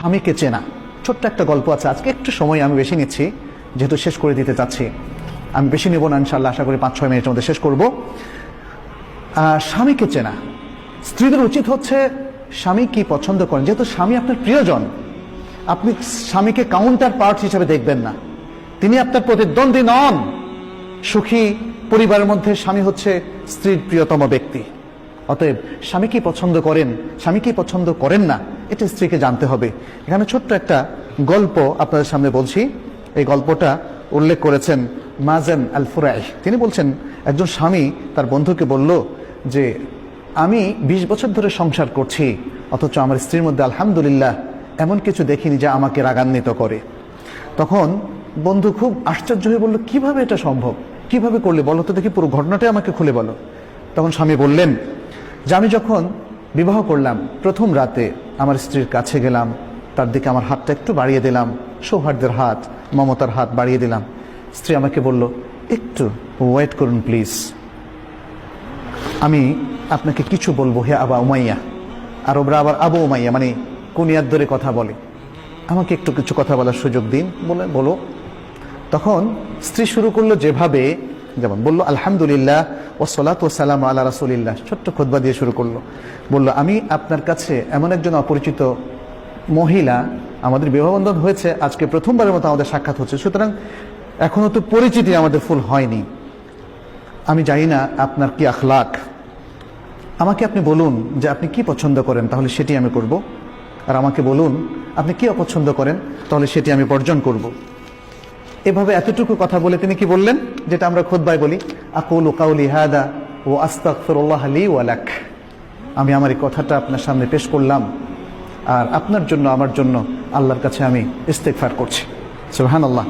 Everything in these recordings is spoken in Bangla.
স্বামীকে চেনা। ছোট্ট একটা গল্প আছে, আজকে একটু সময় আমি বেশি নিচ্ছি যেহেতু শেষ করে দিতে চাচ্ছি। আমি বেশি নেব না, ইনশাআল্লাহ আশা করি 5-6 মিনিটের মধ্যে শেষ করব। স্বামীকে চেনা। স্ত্রীদের উচিত হচ্ছে স্বামী কি পছন্দ করেন, যেহেতু স্বামী আপনার প্রিয়জন, আপনি স্বামীকে কাউন্টার পার্ট হিসেবে দেখবেন না। তিনি আপনার প্রতিদ্বন্দ্বী নন। সুখী পরিবারের মধ্যে স্বামী হচ্ছে স্ত্রীর প্রিয়তম ব্যক্তি। অতএব স্বামী কি পছন্দ করেন, স্বামী কি পছন্দ করেন না, এটা স্ত্রীকে জানতে হবে। এখানে ছোট্ট একটা গল্প আপনাদের সামনে বলছি। এই গল্পটা উল্লেখ করেছেন মাজান আল ফুরাই। তিনি বলছেন, একজন স্বামী তার বন্ধুকে বলল যে আমি 20 বছর ধরে সংসার করছি, অথচ আমার স্ত্রীর মধ্যে আলহামদুলিল্লাহ এমন কিছু দেখিনি যা আমাকে রাগান্বিত করে। তখন বন্ধু খুব আশ্চর্য হয়ে বলল, কিভাবে এটা সম্ভব, কিভাবে করলে বলো তো দেখি, পুরো ঘটনাটাই আমাকে খুলে বলো। তখন স্বামী বললেন যে আমি যখন বিবাহ করলাম, প্রথম রাতে আমার স্ত্রীর কাছে গেলাম, তার দিকে আমার হাতটা একটু বাড়িয়ে দিলাম, সৌহার্দ্যের হাত, মমতার হাত বাড়িয়ে দিলাম। স্ত্রী আমাকে বলল, একটু ওয়েট করুন প্লিজ, আমি আপনাকে কিছু বলবো হে আবা উমাইয়া। আরবরা আবার আবু উমাইয়া মানে কুনিয়ার ধরে কথা বলে, আমাকে একটু কিছু কথা বলার সুযোগ দিন, বলে বলো। তখন স্ত্রী শুরু করলো যেভাবে, যেমন বললো আলহামদুলিল্লাহ ওয়াসসালাতু ওয়াসসালামু আলা রাসূলিল্লাহ, ছোট্ট খুতবা দিয়ে শুরু করলো। বলল, আমি আপনার কাছে এমন একজন অপরিচিত মহিলা, আমাদের বিবাহবন্ধন হয়েছে আজকে প্রথমবারের মতো আমাদের সাক্ষাৎ হচ্ছে, সুতরাং এখনো তো পরিচিতি আমাদের ফুল হয়নি। আমি জানি না আপনার কি আখলাক, আমাকে আপনি বলুন যে আপনি কি পছন্দ করেন, তাহলে সেটি আমি করব, আর আমাকে বলুন আপনি কি অপছন্দ করেন, তাহলে সেটি আমি বর্জন করব। এভাবে এতটুকু কথা বলে তিনি কি বললেন, যেটা আমরা খুতবায় বলি, আকুলু কাউলি হাদা ওয়া আস্তাগফিরুল্লাহ লি ওয়া লাক। আমি আমার এই কথাটা আপনার সামনে পেশ করলাম, আর আপনার জন্য আমার জন্য আল্লাহর কাছে আমি ইস্তেগফার করছি। সুবহানাল্লাহ।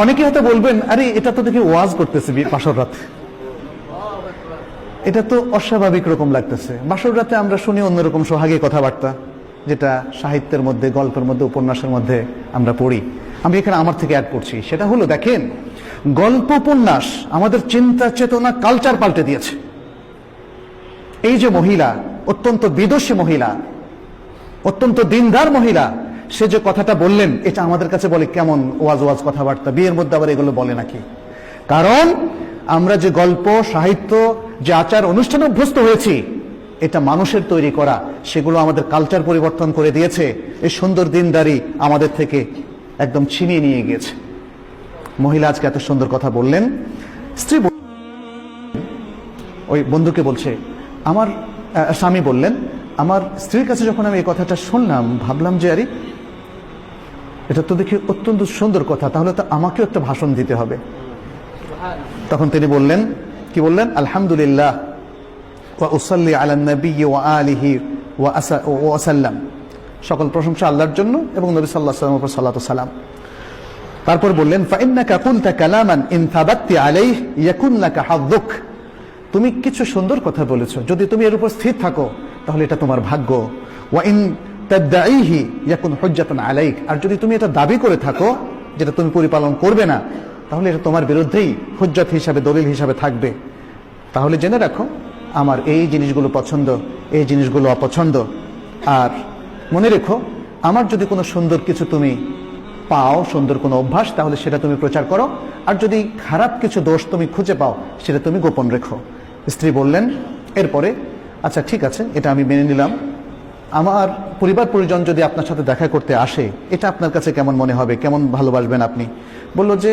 অনেকে হয়তো বলবেন, আরে এটা তো দেখি ওয়াজ করতেছে বাসর রাতে, এটা তো অস্বাভাবিক রকম লাগতেছে। বাসর রাতে আমরা শুনি অন্যরকম সোহাগী কথাবার্তা, যেটা সাহিত্যের মধ্যে, গল্পের মধ্যে, উপন্যাসের মধ্যে আমরা পড়ি। আমি এখানে আমার থেকে অ্যাড করছি। সেটা হলো, দেখেন, গল্প উপন্যাস আমাদের চিন্তা চেতনা কালচার পাল্টে দিয়েছে। এই যে মহিলা, অত্যন্ত বিদুষী মহিলা, অত্যন্ত দিনদার মহিলা, সে যে কথাটা বললেন, এটা আমাদের কাছে বলে কেমন ওয়াজ ওয়াজ কথাবার্তা, বিয়ের মধ্যে আবার এগুলো বলে নাকি? কারণ আমরা যে গল্প, সাহিত্য, যে আচার অনুষ্ঠানে অভ্যস্ত হয়েছি, এটা মানুষের তৈরি করা, সেগুলো আমাদের কালচার পরিবর্তন করে দিয়েছে। এই সুন্দর দিনদারি আমাদের থেকে একদম ছিনিয়ে নিয়ে গিয়েছে। মহিলা আজকে এত সুন্দর কথা বললেন। স্ত্রী ওই বন্ধুকে বলছে, আমার স্বামী বললেন, আমার স্ত্রীর কাছে যখন আমি এই কথাটা শুনলাম, ভাবলাম যে আরে এটা তো দেখি অত্যন্ত সুন্দর কথা, তাহলে তো আমাকেও একটা ভাষণ দিতে হবে। তখন তিনি বললেন, কি বললেন, আলহামদুলিল্লাহ ওয়া উসাল্লি আলান নবী ওয়া আলিহি ওয়া সাল্লাম, সকল প্রশংসা আল্লাহর জন্য এবং নবী সাল্লাল্লাহু আলাইহি ওয়াসাল্লামের উপর সালাত ও সালাম। তারপর বললেন, ফাইন্নাকা কুলতা কালামান ইন থাবাত্তি আলাইহি ইয়াকুন লাকা হাযুক, তুমি কিছু সুন্দর কথা বলেছো, যদি তুমি এর উপর স্থির থাকো তাহলে এটা তোমার ভাগ্য। ওয়া ইন তাদঈহি ইয়াকুন হুজ্জাতান আলাইক, আর যদি তুমি এটা দাবি করে থাকো যেটা তুমি পরিপালন করবে না, তাহলে এটা তোমার বিরুদ্ধেই হুজ্জত হিসাবে, দলিল হিসাবে থাকবে। তাহলে জেনে রাখো, আমার এই জিনিসগুলো পছন্দ, এই জিনিসগুলো অপছন্দ। আর মনে রেখো, আমার যদি কোনো সুন্দর কিছু তুমি পাও, সুন্দর কোনো অভ্যাস, তাহলে সেটা তুমি প্রচার করো, আর যদি খারাপ কিছু দোষ তুমি খুঁজে পাও, সেটা তুমি গোপন রেখো। স্ত্রী বললেন এরপরে, আচ্ছা ঠিক আছে, এটা আমি মেনে নিলাম। আমার পরিবার পরিজন যদি আপনার সাথে দেখা করতে আসে, এটা আপনার কাছে কেমন মনে হবে, কেমন ভালোবাসবেন আপনি? বলল যে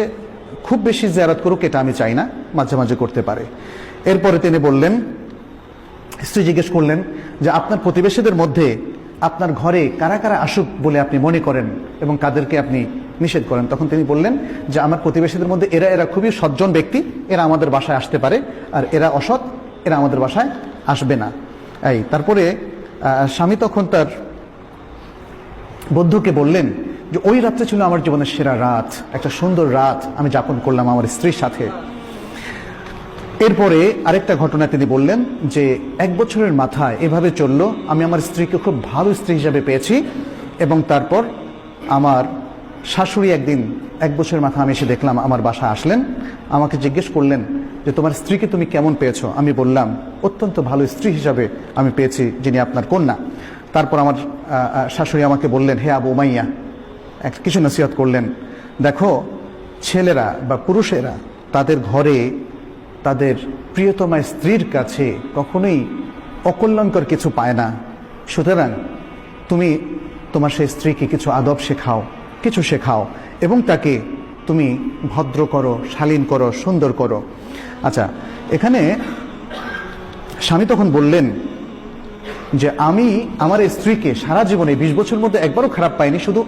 খুব বেশি জিয়ারত করুক এটা আমি চাই না, মাঝে মাঝে করতে পারে। এরপরে তিনি বললেন, স্ত্রী জিজ্ঞেস করলেন যে আপনার প্রতিবেশীদের মধ্যে আপনার ঘরে কারা কারা আসুক বলে আপনি মনে করেন এবং কাদেরকে আপনি নিষেধ করেন? তখন তিনি বললেন যে আমার প্রতিবেশীদের মধ্যে এরা খুবই সজ্জন ব্যক্তি, এরা আমাদের বাসায় আসতে পারে, আর এরা অসৎ, এরা আমাদের বাসায় আসবে না। এই তারপরে স্বামী তখন তার বন্ধুকে বললেন যে ওই রাত্রে ছিল আমার জীবনের সেরা রাত, একটা সুন্দর রাত আমি যাপন করলাম আমার স্ত্রীর সাথে। এরপরে আরেকটা ঘটনা তিনি বললেন যে 1 বছরের মাথায় এভাবে চললো, আমি আমার স্ত্রীকে খুব ভালো স্ত্রী হিসাবে পেয়েছি। এবং তারপর আমার শাশুড়ি একদিন 1 বছরের মাথায় আমি এসে দেখলাম আমার বাসায় আসলেন, আমাকে জিজ্ঞেস করলেন যে তোমার স্ত্রীকে তুমি কেমন পেয়েছো? আমি বললাম অত্যন্ত ভালো স্ত্রী হিসাবে আমি পেয়েছি, যিনি আপনার কন্যা। তারপর আমার শাশুড়ি আমাকে বললেন, হে আবু উমাইয়া, কিছু নসিহত করলেন। দেখো, ছেলেরা বা পুরুষেরা তাদের ঘরে তাদের প্রিয়তমা স্ত্রীর কাছে কখনোই অকল্যাণকর কিছু পায় না। সুতরাং তুমি তোমার সেই স্ত্রীকে কিছু আদব শেখাও, কিছু শেখাও, এবং তাকে তুমি ভদ্র করো, শালীন করো, সুন্দর করো। আচ্ছা, এখানে স্বামী তখন বললেন যে আমি আমার স্ত্রীকে সারা জীবনে 20 বছর মধ্যে একবারও খারাপ পাইনি, শুধু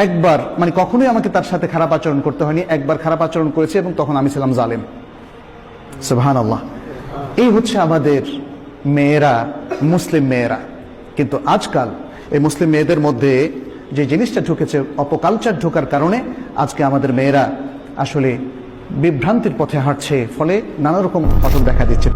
একবার মানে কখনোই আমাকে তার সাথে খারাপ আচরণ করতে হয়নি, একবার খারাপ আচরণ করেছে এবং তখন আমি ছিলাম জালেম। সুবহানাল্লাহ। এই হচ্ছে আমাদের মেয়েরা, মুসলিম মেয়েরা। কিন্তু আজকাল এই মুসলিম মেয়েদের মধ্যে যে জিনিসটা ঢুকেছে, অপকালচার ঢোকার কারণে আজকে আমাদের মেয়েরা আসলে বিভ্রান্তির পথে হাঁটছে, ফলে নানা রকম পতন দেখা দিচ্ছে।